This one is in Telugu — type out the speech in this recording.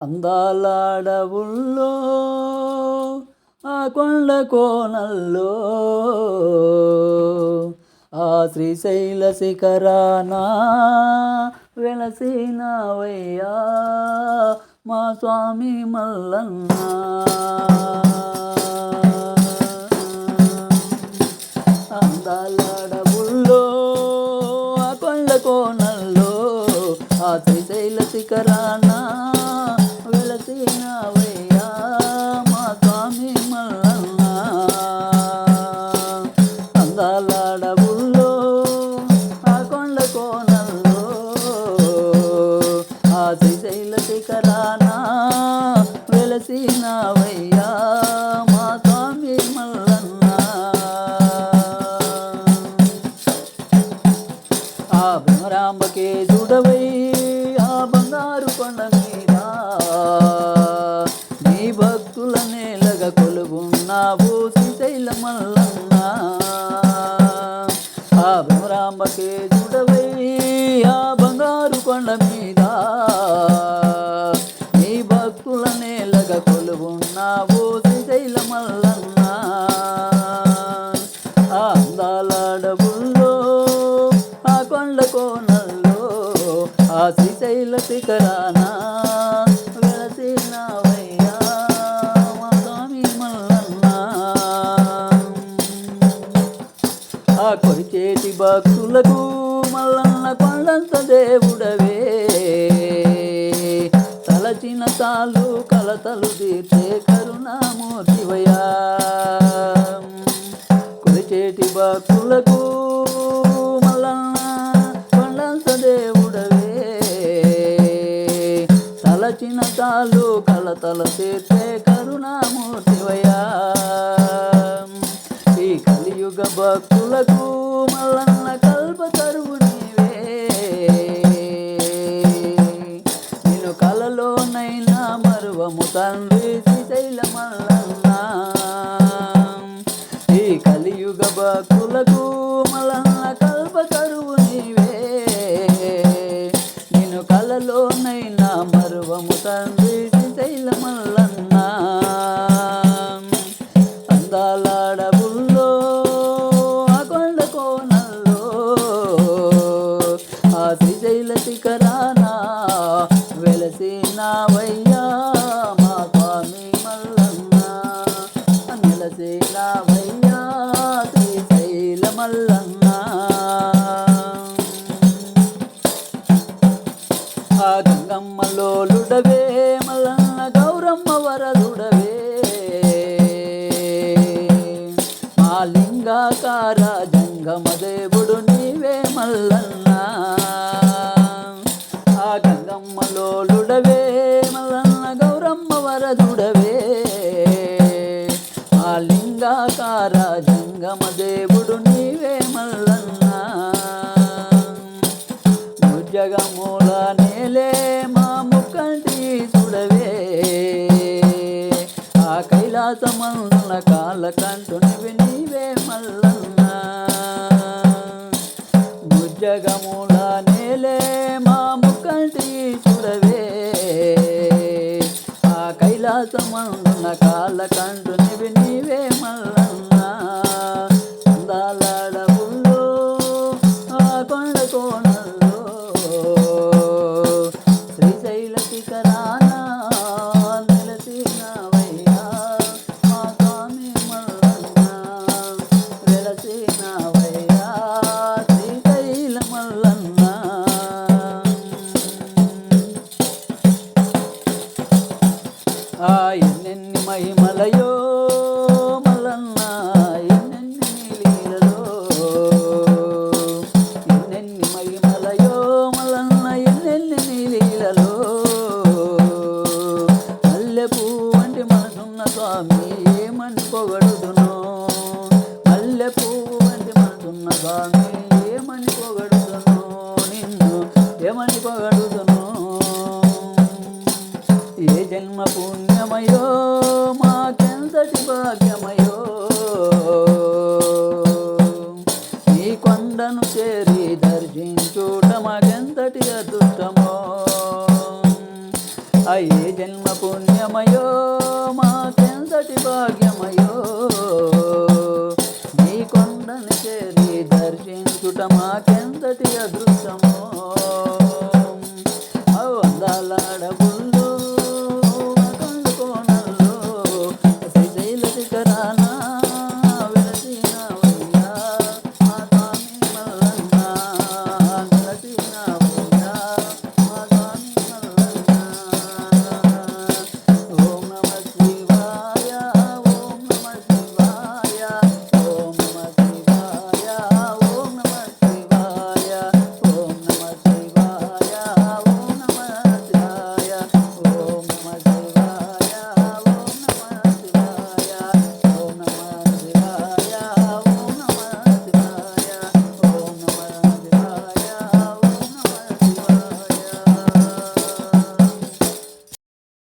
అందాలాడవుల్లో ఆ కొండ కోనల్లో ఆ శ్రీశైల శిఖరాన వెలసినవయ్యా మా స్వామి మల్లన్న. అందాలాడవుల్లో ఆ కొండ కోనల్లో ఆ శ్రీశైల శిఖరాన వెలసినవయ్యా మా స్వామి మల్లన్న. అందాలాడవుల్లో ఆ కొండ కోనల్లో ఆ శ్రీశైల శిఖరాన వెలసినవయ్యా మా స్వామి మల్లన్న. ఆ భ్రమరాంబకే జుడవై ఆ బంగారు కొండ మీద నీ భక్తుల నేలగా కొలుగున్నావు శ్రీశైల మల్లన్న. ఆ భ్రమరాంబకే జుడవై ఆ బంగారు కొండ మీద నీ భక్తుల నేలగా కొలుగున్నావు శ్రీశైల మల్లన్న. ఆ అందాలాడవుల్లో ఆ కొండ కోనల్లో ఆ శ్రీశైల శిఖరాన వెలసినవయ్యా మా స్వామి మల్లన్న. ఆ కొరిచేటి భక్తులకు మల్లన్న కొండంత దేవుడవే, తలచిన తాళ్ళు కలతలు తీర్చే కరుణామూర్తివయ్యా. కొరిచేటి భక్తులకు మల్లన్న కొండంత దేవుడవే, తలచిన తాళ్ళు కలతలు తీర్చే కరుణామూర్తివయ్యా. ఈ కలియుగ భక్తులకు మల్లన్న కల్పతరువు నీవే, నేను కలలోనైనా మరువము తండ్రి శ్రీశైల మల్లన్న. ఈ కలియుగ భక్తులకు మల్లన్న కల్పతరువు నీవే, నేను కలలోనైనా మరువము తండ్రి శ్రీశైల మల్లన్న. అందాలాడవుల్లో ఆ కొండ కోనల్లో ఆ శ్రీశైల శిఖరాన వెలసినవయ్యా మా స్వామి మల్లన్న. నెలసినవయ్యా శ్రీశైల మల్లన్న. ఆ గంగమ్మలోలుడవే మల్లన్న గౌరమ్మ వరదుడవే, మా లింగాకార జంగమ దేవుడు నీవే మల్లన్న. ఆ గంగమ్మలోలుడవే మల్లన్న గౌరమ్మ వరదుడవే, మా లింగాకార జంగమ దేవుడు నీవే మల్లన్న. జగమూల నేలే మా ముక్కంటి చూడవే, ఆ కైలాసమన్న కాలకంఠునివి నీవే మల్లన్న. భుజగమూల నేలే మా ముక్కంటి చూడవే, ఆ కైలాసమన్న కాలకంఠునివి నీవే మల్లన్న. అందాలాడవుల్లో ఆ కొండ కోనల్లో శ్రీశైల శిఖరాన వెలసినవయ్యా మా స్వామి మల్లన్న. వెలసినవయ్యా శ్రీశైల మల్లన్న. ఆ ఎన్నెన్ని మహిమలయో మల్లన్న, ఎన్నెన్ని లీలలో, ఎన్నెన్ని మహిమలయో మల్లన్న, ఎన్నెన్ని లీలలో. మల్లెపూ వంటి మనసున్న స్వామి ఏమని పొగడుదునో, మల్లెపూ వంటి మనసున్న స్వామి ఏమని పొగడుదునో, నిన్ను ఏమని పొగడుదునో. ఏ జన్మ పుణ్యమయో మాకెంతటి భాగ్యమయో, నీ కొండను చేరి దర్శించుట మాకెంతటి అదృష్టమో. ఆ ఏ జన్మ పుణ్యమయో మాకెంతటి భాగ్యమయో నీ కొండను చేరి దర్శించుట మాకెంతటి అదృష్టమో అందాలాడబో